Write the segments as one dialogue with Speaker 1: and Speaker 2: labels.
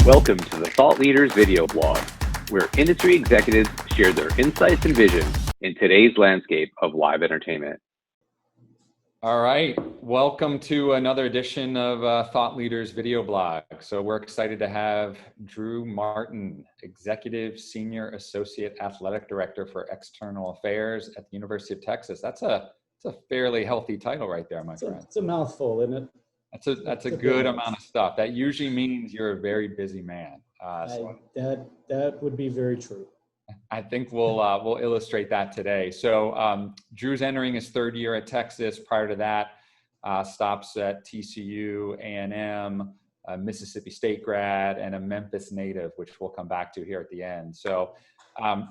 Speaker 1: Welcome to the Thought Leaders video blog, where industry executives share their insights and vision in today's landscape of live entertainment.
Speaker 2: All right, welcome to another edition of Thought Leaders video blog. So we're excited to have Drew Martin, Executive Senior Associate Athletic Director for External Affairs at the University of Texas. That's a fairly healthy title right there, my friend.
Speaker 3: It's a mouthful, isn't it?
Speaker 2: That's a good amount of stuff. That usually means you're a very busy man.
Speaker 3: That would be very true.
Speaker 2: I think we'll illustrate that today. So Drew's entering his third year at Texas. Prior to that, stops at TCU, A&M, a Mississippi State grad, and a Memphis native, which we'll come back to here at the end. So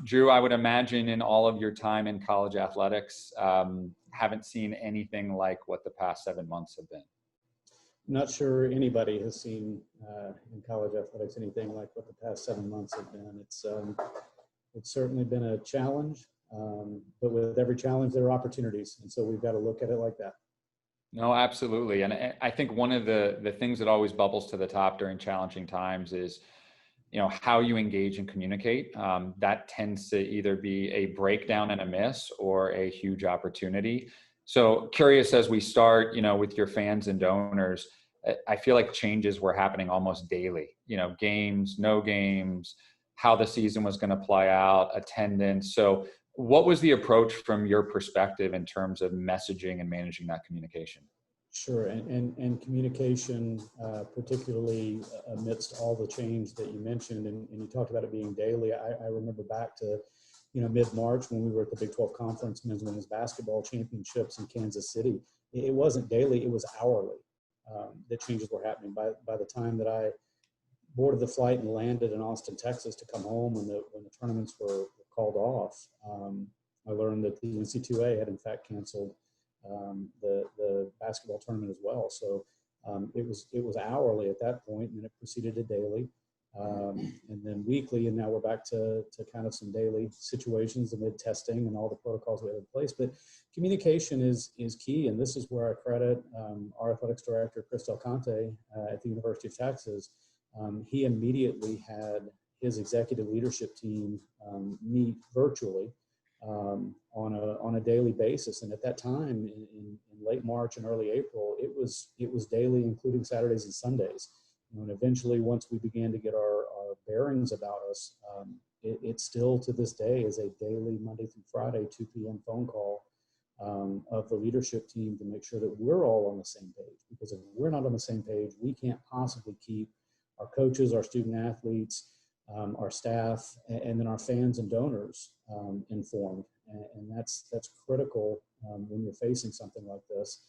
Speaker 2: Drew, I would imagine in all of your time in college athletics, haven't seen anything like what the past 7 months have been.
Speaker 3: Not sure anybody has seen in college athletics anything like what the past 7 months have been. It's certainly been a challenge, but with every challenge, there are opportunities. And so we've got to look at it like that.
Speaker 2: No, absolutely. And I think one of the things that always bubbles to the top during challenging times is, how you engage and communicate. That tends to either be a breakdown and a miss or a huge opportunity. So curious as we start, with your fans and donors, I feel like changes were happening almost daily, games, no games, how the season was going to play out, attendance. So what was the approach from your perspective in terms of messaging and managing that communication?
Speaker 3: Sure. And communication, particularly amidst all the change that you mentioned, and you talked about it being daily. I remember back to, mid-March when we were at the Big 12 Conference Men's and Women's Basketball Championships in Kansas City. It wasn't daily, it was hourly that changes were happening. By the time that I boarded the flight and landed in Austin, Texas to come home when the tournaments were called off, I learned that the NC2A had in fact canceled the basketball tournament as well. So it was hourly at that point, and then it proceeded to daily, and then weekly, and now we're back to kind of some daily situations amid testing and all the protocols we have in place. But communication is key, and this is where I credit our athletics director, Chris Del Conte at the University of Texas. He immediately had his executive leadership team meet virtually on a daily basis, and at that time in late March and early April, it was daily, including Saturdays and Sundays. And eventually, once we began to get our bearings about us, it still to this day is a daily Monday through Friday 2 p.m. phone call of the leadership team to make sure that we're all on the same page. Because if we're not on the same page, we can't possibly keep our coaches, our student athletes, our staff, and then our fans and donors informed. And that's critical when you're facing something like this.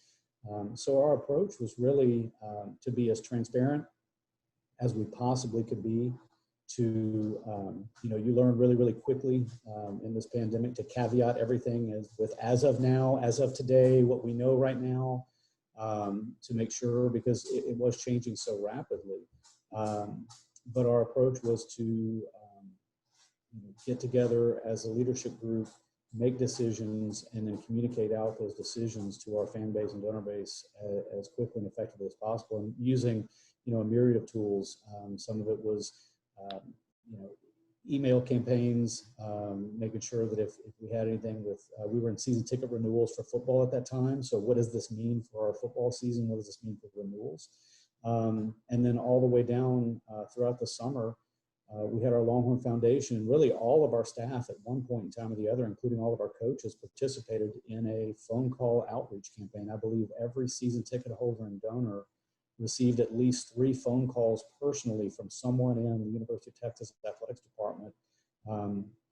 Speaker 3: So our approach was really to be as transparent as we possibly could be. To you learn really, really quickly in this pandemic to caveat everything as of now, as of today, what we know right now, to make sure, because it was changing so rapidly. But our approach was to get together as a leadership group, make decisions, and then communicate out those decisions to our fan base and donor base as quickly and effectively as possible, and using a myriad of tools. Some of it was email campaigns, making sure that if we had anything with, we were in season ticket renewals for football at that time. So what does this mean for our football season? What does this mean for renewals? And then all the way down throughout the summer, we had our Longhorn Foundation, and really all of our staff at one point in time or the other, including all of our coaches, participated in a phone call outreach campaign. I believe every season ticket holder and donor received at least 3 phone calls personally from someone in the University of Texas Athletics Department,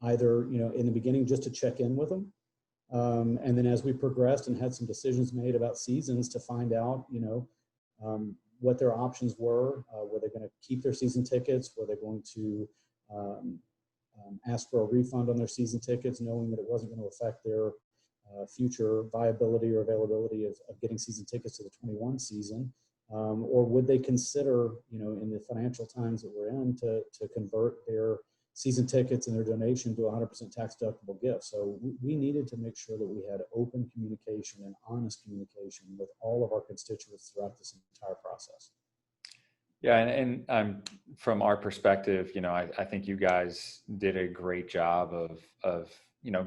Speaker 3: either in the beginning just to check in with them, and then as we progressed and had some decisions made about seasons, to find out what their options were. Were they going to keep their season tickets? Were they going to ask for a refund on their season tickets, knowing that it wasn't going to affect their future viability or availability of getting season tickets to the 21 season? Or would they consider, in the financial times that we're in, to convert their season tickets and their donation to 100% tax deductible gift? So we needed to make sure that we had open communication and honest communication with all of our constituents throughout this entire process.
Speaker 2: Yeah, from our perspective, I think you guys did a great job of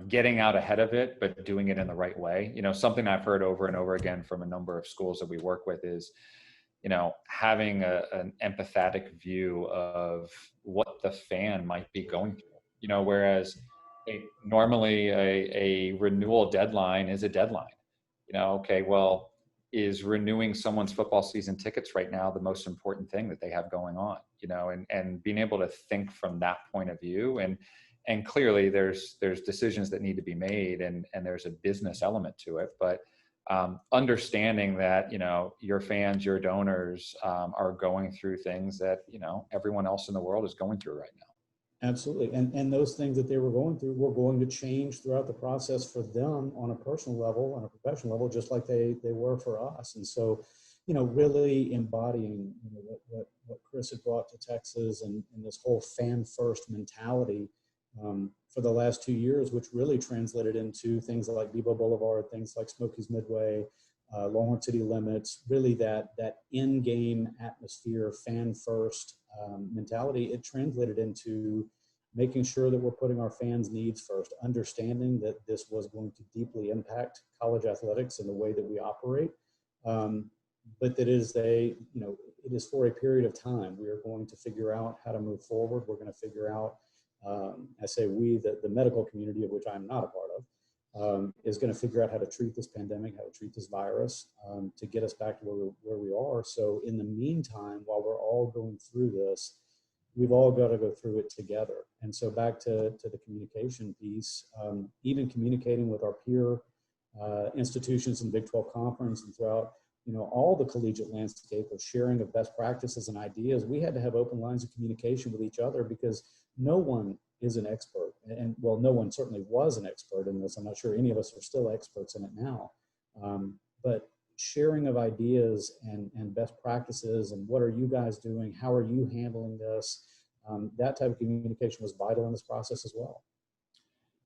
Speaker 2: getting out ahead of it, but doing it in the right way. Something I've heard over and over again from a number of schools that we work with is, having an empathetic view of what the fan might be going through. Whereas normally a renewal deadline is a deadline. Okay, well, is renewing someone's football season tickets right now the most important thing that they have going on? And being able to think from that point of view, and clearly there's decisions that need to be made, and there's a business element to it, but understanding that your fans, your donors are going through things that everyone else in the world is going through right now.
Speaker 3: Absolutely. And those things that they were going through were going to change throughout the process for them on a personal level, on a professional level, just like they were for us. And so, really embodying what Chris had brought to Texas, and this whole fan first mentality for the last 2 years, which really translated into things like Depot Boulevard, things like Smokies Midway, Longhorn City Limits, really that in-game atmosphere, fan first mentality. It translated into making sure that we're putting our fans' needs first, understanding that this was going to deeply impact college athletics and the way that we operate, but that it is for a period of time. We are going to figure out how to move forward. We're going to figure out, I say we, the medical community, of which I'm not a part of, is going to figure out how to treat this pandemic, how to treat this virus, to get us back to where we are. So in the meantime, while we're all going through this, we've all got to go through it together. And so back to the communication piece, even communicating with our peer institutions in the Big 12 Conference and throughout all the collegiate landscape of sharing of best practices and ideas, we had to have open lines of communication with each other, because no one is an expert. And well, no one certainly was an expert in this. I'm not sure any of us are still experts in it now. But sharing of ideas and best practices, and what are you guys doing? How are you handling this? That type of communication was vital in this process as well.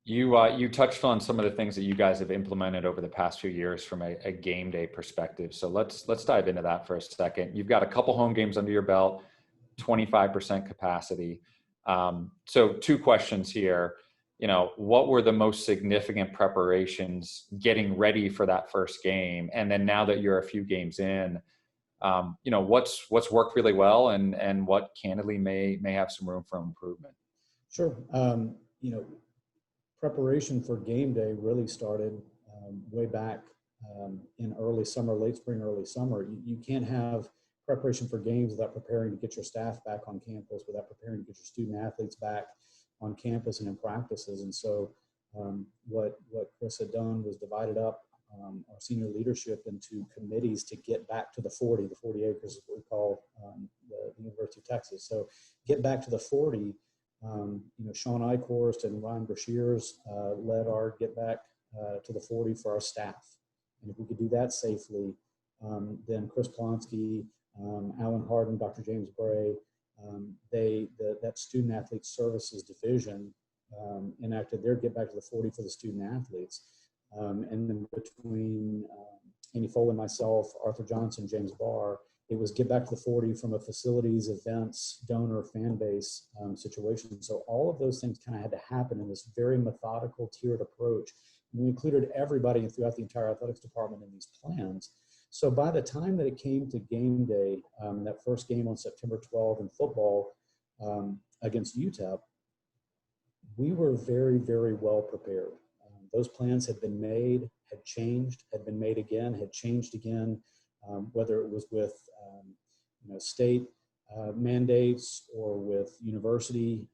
Speaker 2: You touched on some of the things that you guys have implemented over the past few years from a game day perspective. So let's dive into that for a second. You've got a couple home games under your belt, 25% capacity. So two questions here. What were the most significant preparations getting ready for that first game? And then now that you're a few games in, what's worked really well, and what candidly may have some room for improvement?
Speaker 3: Sure. Preparation for game day really started way back in early summer, late spring, early summer. You can't have preparation for games without preparing to get your staff back on campus, without preparing to get your student athletes back on campus and in practices. And so what Chris had done was divided up our senior leadership into committees to get back to the 40 acres is what we call the University of Texas. So get back to the 40. Sean Eichhorst and Ryan Brashears led our get back to the 40 for our staff. And if we could do that safely, then Chris Plonsky, Alan Harden, Dr. James Bray, that student athlete services division enacted their get back to the 40 for the student athletes. And then between Andy Foley, myself, Arthur Johnson, James Barr, it was get back to the 40 from a facilities, events, donor, fan base situation. So all of those things kind of had to happen in this very methodical, tiered approach. And we included everybody throughout the entire athletics department in these plans. So by the time that it came to game day, that first game on September 12 in football against UTEP, we were very, very well prepared. Those plans had been made, had changed, had been made again, had changed again, whether it was with state mandates or with university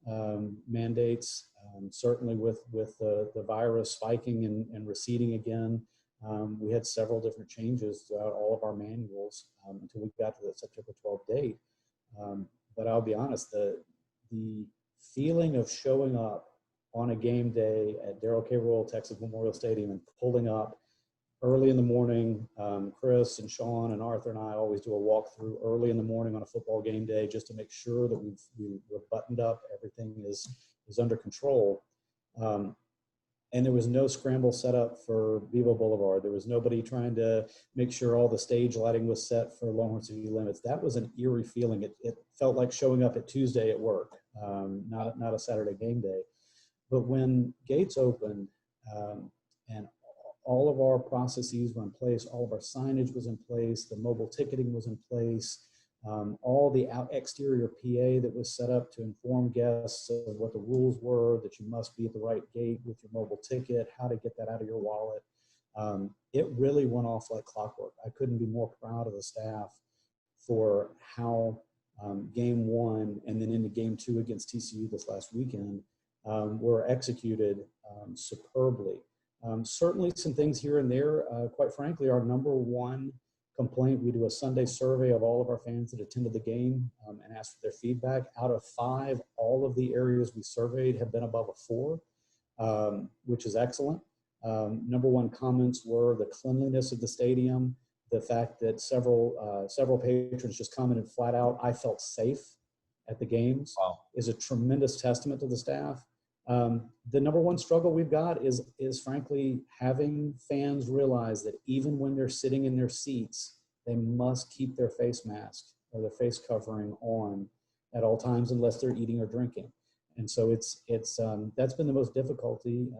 Speaker 3: mandates, certainly with the virus spiking and receding again. We had several different changes throughout all of our manuals until we got to the September 12th date. But I'll be honest, the feeling of showing up on a game day at Darrell K. Royal Texas Memorial Stadium and pulling up early in the morning, Chris and Sean and Arthur and I always do a walkthrough early in the morning on a football game day just to make sure that we're buttoned up, everything is under control. And there was no scramble set up for Bevo Boulevard. There was nobody trying to make sure all the stage lighting was set for Longhorn City Limits. That was an eerie feeling. It felt like showing up at Tuesday at work, not a Saturday game day. But when gates opened and all of our processes were in place, all of our signage was in place, the mobile ticketing was in place, all the exterior PA that was set up to inform guests of what the rules were, that you must be at the right gate with your mobile ticket, how to get that out of your wallet. It really went off like clockwork. I couldn't be more proud of the staff for how game one and then into game two against TCU this last weekend were executed superbly. Certainly some things here and there, quite frankly, our number one complaint, we do a Sunday survey of all of our fans that attended the game and asked for their feedback. Out of 5, all of the areas we surveyed have been above a 4, which is excellent. Number one comments were the cleanliness of the stadium, the fact that several patrons just commented flat out, "I felt safe at the games."
Speaker 2: Wow.
Speaker 3: Is a tremendous testament to the staff. The number one struggle we've got is frankly having fans realize that even when they're sitting in their seats, they must keep their face mask or their face covering on at all times unless they're eating or drinking. And so it's that's been the most difficulty,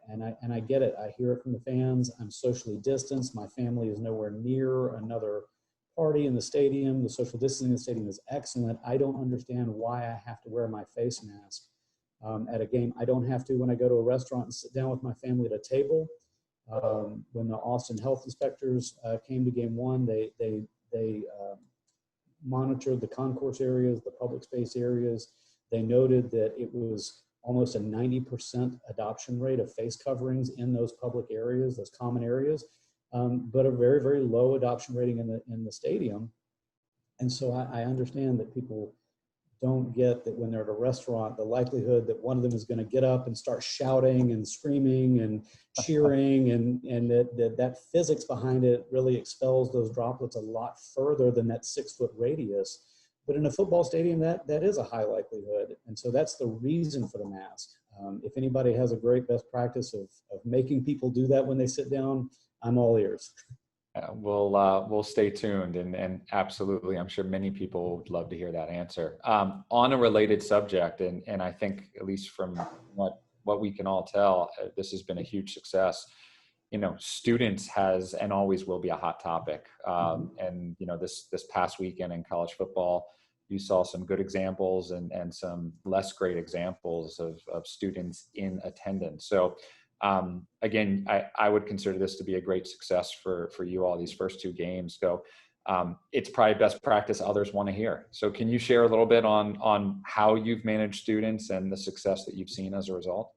Speaker 3: and I get it. I hear it from the fans. I'm socially distanced. My family is nowhere near another party in the stadium. The social distancing in the stadium is excellent. I don't understand why I have to wear my face mask at a game. I don't have to when I go to a restaurant and sit down with my family at a table. When the Austin health inspectors came to game one, they monitored the concourse areas, the public space areas. They noted that it was almost a 90% adoption rate of face coverings in those public areas, those common areas, but a very, very low adoption rating in the stadium. And so I understand that people don't get that when they're at a restaurant, the likelihood that one of them is going to get up and start shouting and screaming and cheering and that physics behind it really expels those droplets a lot further than that 6-foot radius. But in a football stadium, that is a high likelihood. And so that's the reason for the mask. If anybody has a great best practice of making people do that when they sit down, I'm all ears.
Speaker 2: We'll stay tuned and absolutely, I'm sure many people would love to hear that answer. On a related subject, and I think at least from what we can all tell, this has been a huge success. You know, students has and always will be a hot topic. And you know, this past weekend in college football, you saw some good examples and some less great examples of students in attendance. So again, I would consider this to be a great success for you all, these first 2 games. So it's probably best practice others want to hear. So can you share a little bit on how you've managed students and the success that you've seen as a result?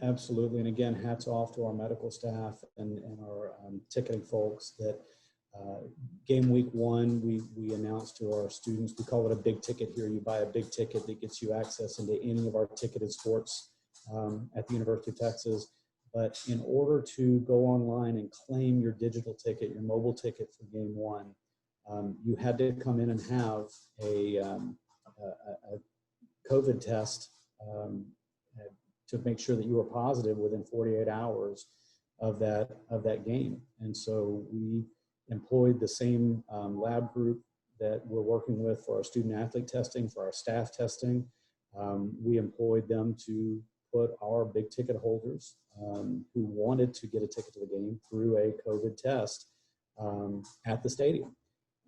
Speaker 3: Absolutely. And again, hats off to our medical staff and our ticketing folks that game week 1, we announced to our students, we call it a big ticket here. You buy a big ticket that gets you access into any of our ticketed sports at the University of Texas. But in order to go online and claim your digital ticket, your mobile ticket for game 1, you had to come in and have a COVID test to make sure that you were positive within 48 hours of that game. And so we employed the same lab group that we're working with for our student athlete testing, for our staff testing. We employed them to put our big ticket holders who wanted to get a ticket to the game through a COVID test at the stadium.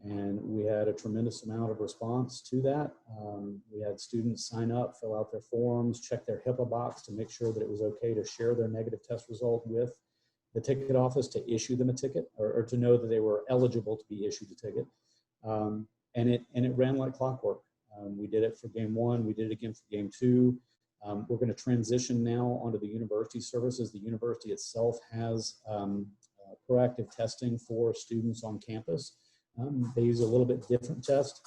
Speaker 3: And we had a tremendous amount of response to that. We had students sign up, fill out their forms, check their HIPAA box to make sure that it was okay to share their negative test result with the ticket office to issue them a ticket or to know that they were eligible to be issued a ticket. And it ran like clockwork. We did it for game 1. We did it again for game 2. We're going to transition now onto the university services. The university itself has proactive testing for students on campus. They use a little bit different test.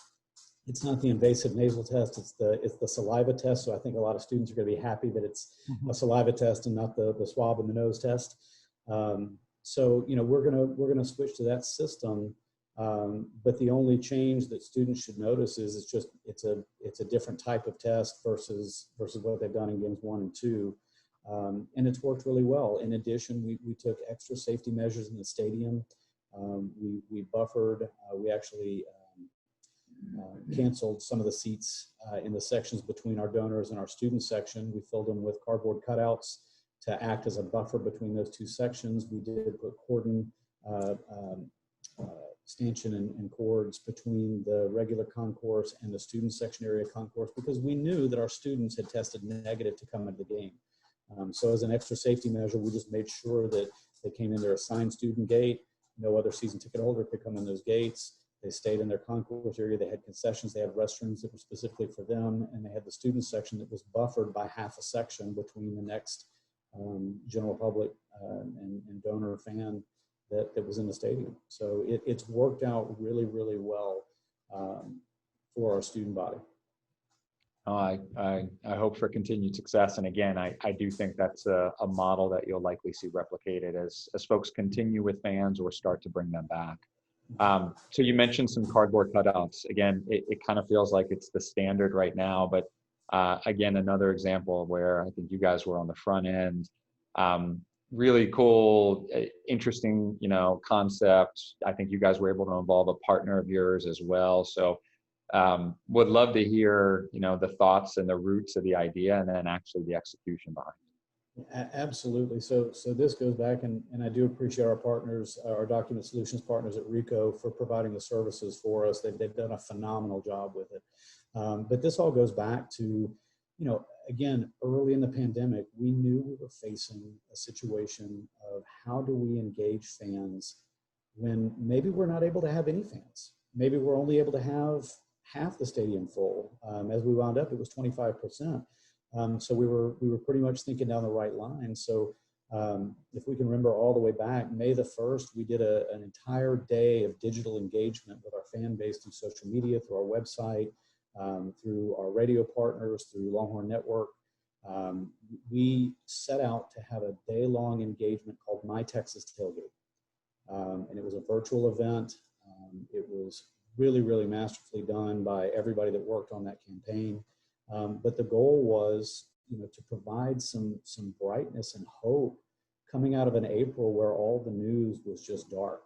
Speaker 3: It's not the invasive nasal test, it's the saliva test. So I think a lot of students are going to be happy that it's a saliva test and not the swab in the nose test. So, you know, we're going to switch to that system. But the only change that students should notice is it's a different type of test versus what they've done in games 1 and 2. And it's worked really well. In addition, we took extra safety measures in the stadium. We buffered, we actually canceled some of the seats in the sections between our donors and our student section. We filled them with cardboard cutouts to act as a buffer between those two sections. We did put cordon, stanchion and cords between the regular concourse and the student section area concourse, because we knew that our students had tested negative to come into the game. So as an extra safety measure, we just made sure that they came in their assigned student gate. No other season ticket holder could come in those gates. They stayed in their concourse area. They had concessions. They had restrooms that were specifically for them. And they had the student section that was buffered by half a section between the next general public and donor fan that was in the stadium. So it's worked out really, really well for our student body.
Speaker 2: I hope for continued success. And again, I do think that's a model that you'll likely see replicated as folks continue with fans or start to bring them back. So you mentioned some cardboard cutouts. Again, it kind of feels like it's the standard right now, but again, another example where I think you guys were on the front end. Really cool, interesting, concept. I think you guys were able to involve a partner of yours as well. So would love to hear, the thoughts and the roots of the idea and then actually the execution behind it.
Speaker 3: Absolutely. So this goes back, and I do appreciate our partners, our document solutions partners at RICO for providing the services for us. They've done a phenomenal job with it. But this all goes back to, again, early in the pandemic, we knew we were facing a situation of how do we engage fans when maybe we're not able to have any fans. Maybe we're only able to have half the stadium full. As we wound up, it was 25%. So we were pretty much thinking down the right line. So if we can remember all the way back, May the 1st, we did an entire day of digital engagement with our fan base through social media, through our website, through our radio partners, through Longhorn Network. We set out to have a day-long engagement called My Texas Tailgate. And it was a virtual event. It was really, really masterfully done by everybody that worked on that campaign. But the goal was, to provide some brightness and hope coming out of an April where all the news was just dark.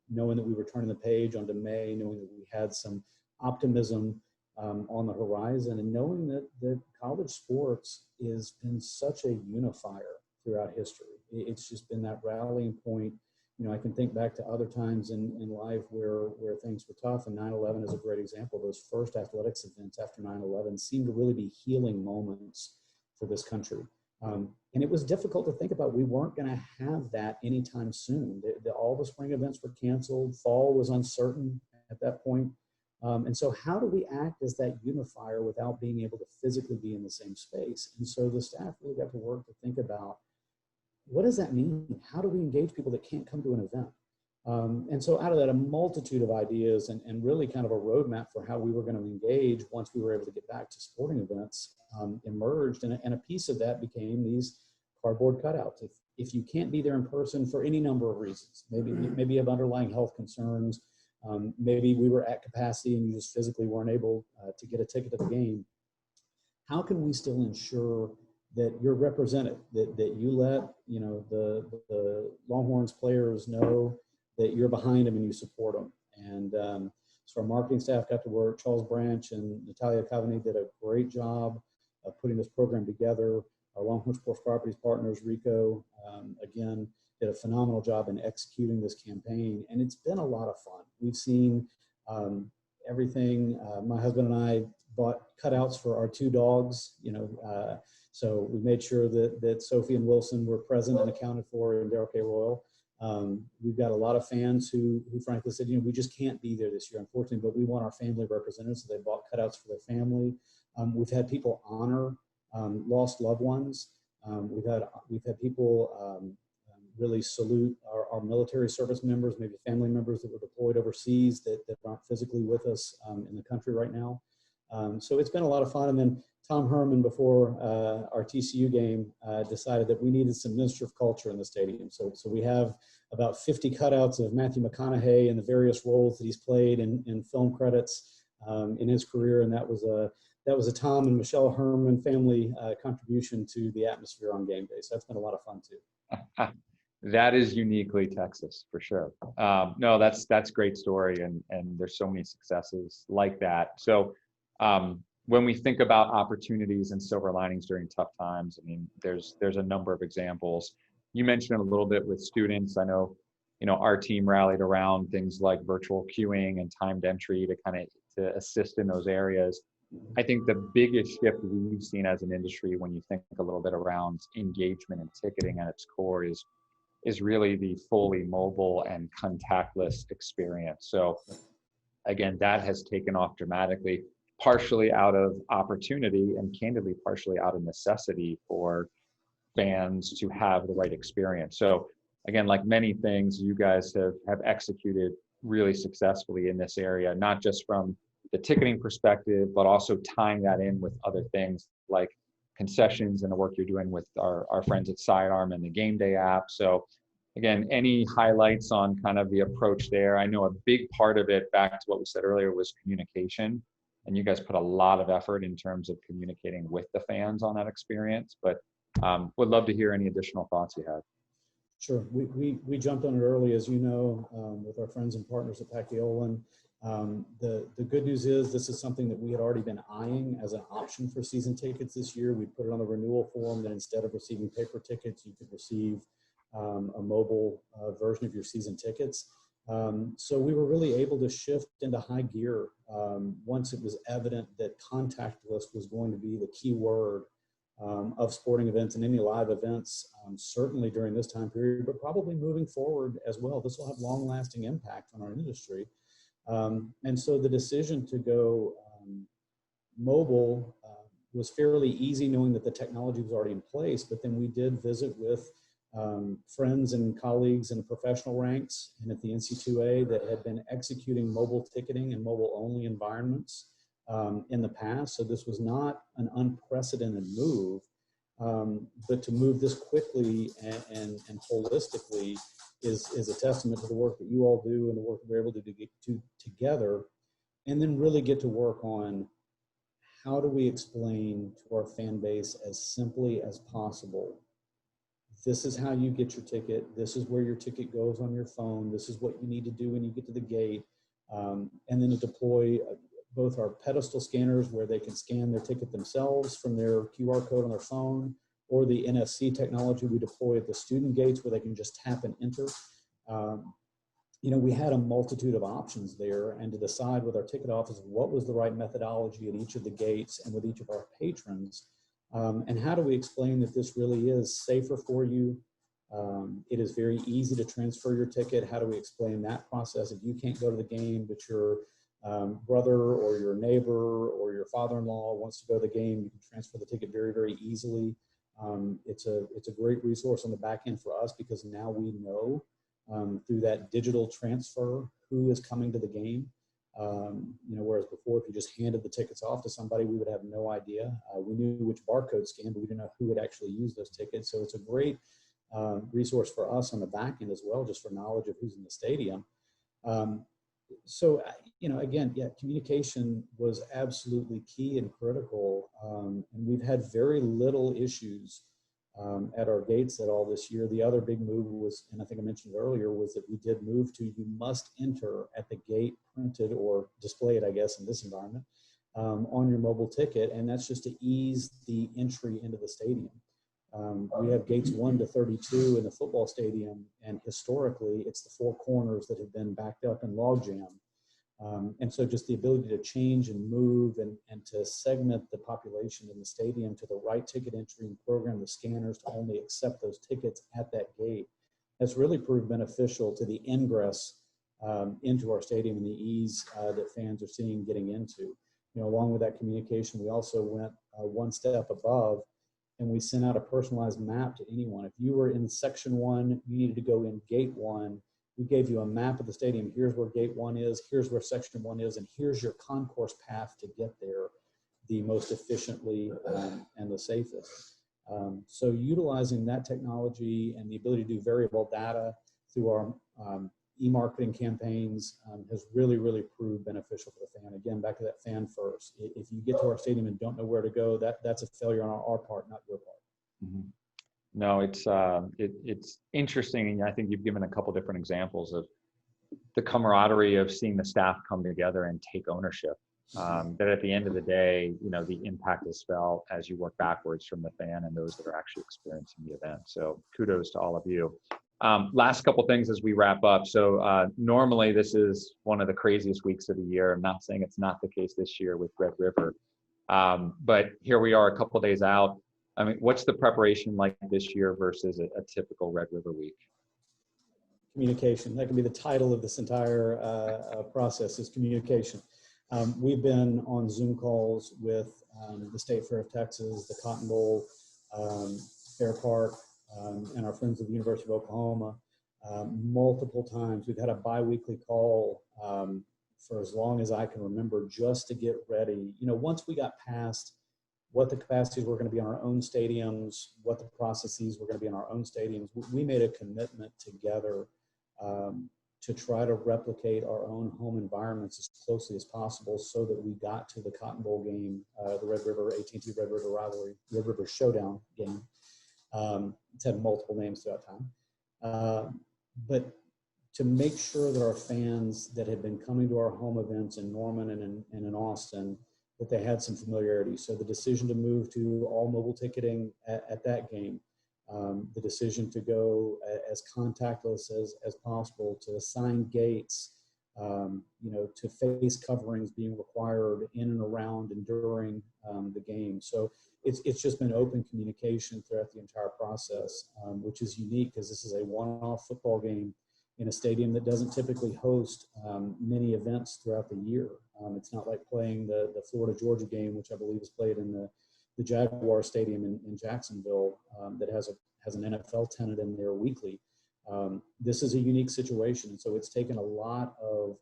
Speaker 3: Knowing that we were turning the page onto May, knowing that we had some optimism on the horizon, and knowing that college sports has been such a unifier throughout history. It's just been that rallying point. I can think back to other times in life where things were tough, and 9/11 is a great example. Those first athletics events after 9/11 seemed to really be healing moments for this country. And it was difficult to think about. We weren't going to have that anytime soon. All the spring events were canceled. Fall was uncertain at that point. And so how do we act as that unifier without being able to physically be in the same space? And so the staff really got to work to think about, what does that mean? How do we engage people that can't come to an event? And so out of that, a multitude of ideas and really kind of a roadmap for how we were going to engage once we were able to get back to sporting events emerged. And a piece of that became these cardboard cutouts. If you can't be there in person for any number of reasons, maybe you have underlying health concerns, maybe we were at capacity and you just physically weren't able to get a ticket to the game, how can we still ensure that you're represented, that you let the Longhorns players know that you're behind them and you support them? And so our marketing staff got to work. Charles Branch and Natalia Cavani did a great job of putting this program together. Our Longhorn Sports Properties partners, RICO, again, did a phenomenal job in executing this campaign. And it's been a lot of fun. We've seen everything. My husband and I bought cutouts for our two dogs, so we made sure that Sophie and Wilson were present and accounted for in Darrell K. Royal. We've got a lot of fans who frankly said, we just can't be there this year, unfortunately, but we want our family represented. So they bought cutouts for their family. We've had people honor lost loved ones. We've had people really salute our military service members, maybe family members that were deployed overseas that aren't physically with us in the country right now. So it's been a lot of fun. And then Tom Herman, before our TCU game, decided that we needed some minister of culture in the stadium. So we have about 50 cutouts of Matthew McConaughey and the various roles that he's played in film credits in his career. And that was that was a Tom and Michelle Herman family contribution to the atmosphere on game day. So that's been a lot of fun too.
Speaker 2: That is uniquely Texas for sure. No, that's great story, and there's so many successes like that. So when we think about opportunities and silver linings during tough times, I mean, there's a number of examples. You mentioned a little bit with students. I know, our team rallied around things like virtual queuing and timed entry to assist in those areas. I think the biggest shift we've seen as an industry, when you think a little bit around engagement and ticketing at its core, is really the fully mobile and contactless experience. So again, that has taken off dramatically, partially out of opportunity and candidly partially out of necessity for fans to have the right experience. So again, like many things, you guys have executed really successfully in this area, not just from the ticketing perspective, but also tying that in with other things like concessions and the work you're doing with our friends at Sidearm and the Game Day app. So again, any highlights on kind of the approach there? I know a big part of it, back to what we said earlier, was communication. And you guys put a lot of effort in terms of communicating with the fans on that experience, but would love to hear any additional thoughts you have.
Speaker 3: Sure. We jumped on it early, as you know, with our friends and partners at Pacquiao. The good news is this is something that we had already been eyeing as an option for season tickets this year. We put it on the renewal form that instead of receiving paper tickets, you could receive a mobile version of your season tickets. So we were really able to shift into high gear once it was evident that contactless was going to be the key word of sporting events and any live events, certainly during this time period, but probably moving forward as well. This will have long-lasting impact on our industry. And so the decision to go mobile was fairly easy, knowing that the technology was already in place, but then we did visit with friends and colleagues in the professional ranks and at the NC2A that had been executing mobile ticketing and mobile-only environments in the past. So this was not an unprecedented move, but to move this quickly and holistically is a testament to the work that you all do and the work that we're able to do together, and then really get to work on how do we explain to our fan base as simply as possible, this is how you get your ticket, this is where your ticket goes on your phone, this is what you need to do when you get to the gate, and then to deploy both our pedestal scanners where they can scan their ticket themselves from their QR code on their phone, or the NFC technology we deploy at the student gates where they can just tap and enter. We had a multitude of options there, and to decide with our ticket office what was the right methodology at each of the gates and with each of our patrons, and how do we explain that this really is safer for you. It is very easy to transfer your ticket. How do we explain that process? If you can't go to the game, but your brother or your neighbor or your father-in-law wants to go to the game, you can transfer the ticket very, very easily. It's a great resource on the back end for us, because now we know through that digital transfer who is coming to the game. Whereas before, if you just handed the tickets off to somebody, we would have no idea. We knew which barcode scan, but we didn't know who would actually use those tickets. So it's a great resource for us on the back end as well, just for knowledge of who's in the stadium. So, again, communication was absolutely key and critical. And we've had very little issues at our gates at all this year. The other big move was, and I think I mentioned earlier, was that we did move to you must enter at the gate, printed or displayed, I guess, in this environment, on your mobile ticket. And that's just to ease the entry into the stadium. We have gates 1 to 32 in the football stadium, and historically it's the 4 corners that have been backed up in logjam. And so just the ability to change and move and to segment the population in the stadium to the right ticket entry and program the scanners to only accept those tickets at that gate has really proved beneficial to the ingress into our stadium and the ease that fans are seeing getting into. Along with that communication, we also went one step above, and we sent out a personalized map to anyone. If you were in section 1, you needed to go in gate 1. We gave you a map of the stadium. Here's where gate 1 is, here's where section 1 is, and here's your concourse path to get there the most efficiently and the safest. So utilizing that technology and the ability to do variable data through our e-marketing campaigns has really, really proved beneficial for the fan. Again, back to that fan first. If you get to our stadium and don't know where to go, that's a failure on our part, not your part.
Speaker 2: Mm-hmm. No, it's interesting, and I think you've given a couple different examples of the camaraderie of seeing the staff come together and take ownership. That at the end of the day, the impact is felt as you work backwards from the fan and those that are actually experiencing the event. So kudos to all of you. Last couple things as we wrap up. So normally this is one of the craziest weeks of the year. I'm not saying it's not the case this year with Red River, but here we are a couple of days out. I mean, what's the preparation like this year versus a typical Red River week?
Speaker 3: Communication. That can be the title of this entire process, is communication. We've been on Zoom calls with the State Fair of Texas, the Cotton Bowl, Fair Park, and our friends at the University of Oklahoma multiple times. We've had a bi-weekly call for as long as I can remember, just to get ready. Once we got past what the capacities were going to be on our own stadiums, what the processes were going to be in our own stadiums, we made a commitment together to try to replicate our own home environments as closely as possible, so that we got to the Cotton Bowl game, the Red River, AT&T Red River rivalry, Red River Showdown game. It's had multiple names throughout time. But to make sure that our fans that had been coming to our home events in Norman and in Austin, that they had some familiarity. So the decision to move to all mobile ticketing at that game, the decision to go as contactless as possible, to assign gates, to face coverings being required in and around and during the game. So it's just been open communication throughout the entire process, which is unique because this is a one-off football game in a stadium that doesn't typically host many events throughout the year. It's not like playing the Florida-Georgia game, which I believe is played in the Jaguar Stadium in Jacksonville, that has an NFL tenant in there weekly. This is a unique situation, and so it's taken a lot of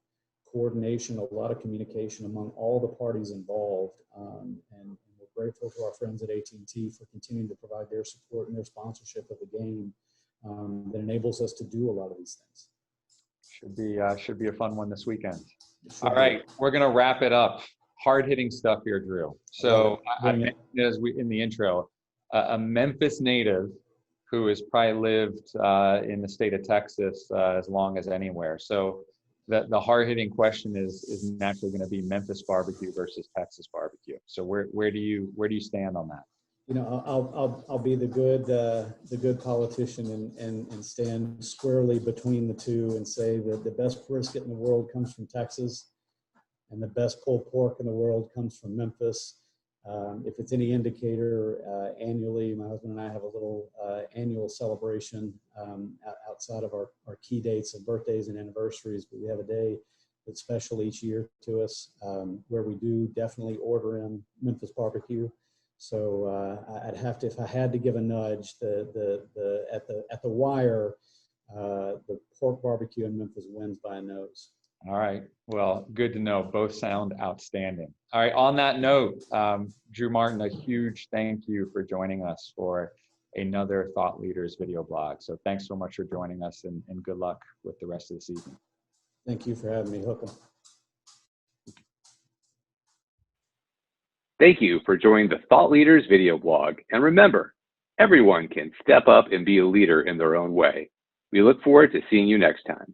Speaker 3: coordination, a lot of communication among all the parties involved, and we're grateful to our friends at AT&T for continuing to provide their support and their sponsorship of the game that enables us to do a lot of these things.
Speaker 2: Should be a fun one this weekend. All right, we're gonna wrap it up. Hard-hitting stuff here, Drew. So I mentioned in the intro, a Memphis native who has probably lived in the state of Texas as long as anywhere. So the hard-hitting question is naturally going to be Memphis barbecue versus Texas barbecue. So where do you stand on that?
Speaker 3: I'll be the good politician and stand squarely between the two and say that the best brisket in the world comes from Texas, and the best pulled pork in the world comes from Memphis. If it's any indicator, annually, my husband and I have a little annual celebration outside of our key dates of birthdays and anniversaries, but we have a day that's special each year to us, where we do definitely order in Memphis barbecue. So I'd have to, if I had to give a nudge, at the wire, the pork barbecue in Memphis wins by a nose.
Speaker 2: All right. Well, good to know. Both sound outstanding. All right. On that note, Drew Martin, a huge thank you for joining us for another Thought Leaders video blog. So thanks so much for joining us, and good luck with the rest of the season.
Speaker 3: Thank you for having me. Hook 'em.
Speaker 1: Thank you for joining the Thought Leaders video blog. And remember, everyone can step up and be a leader in their own way. We look forward to seeing you next time.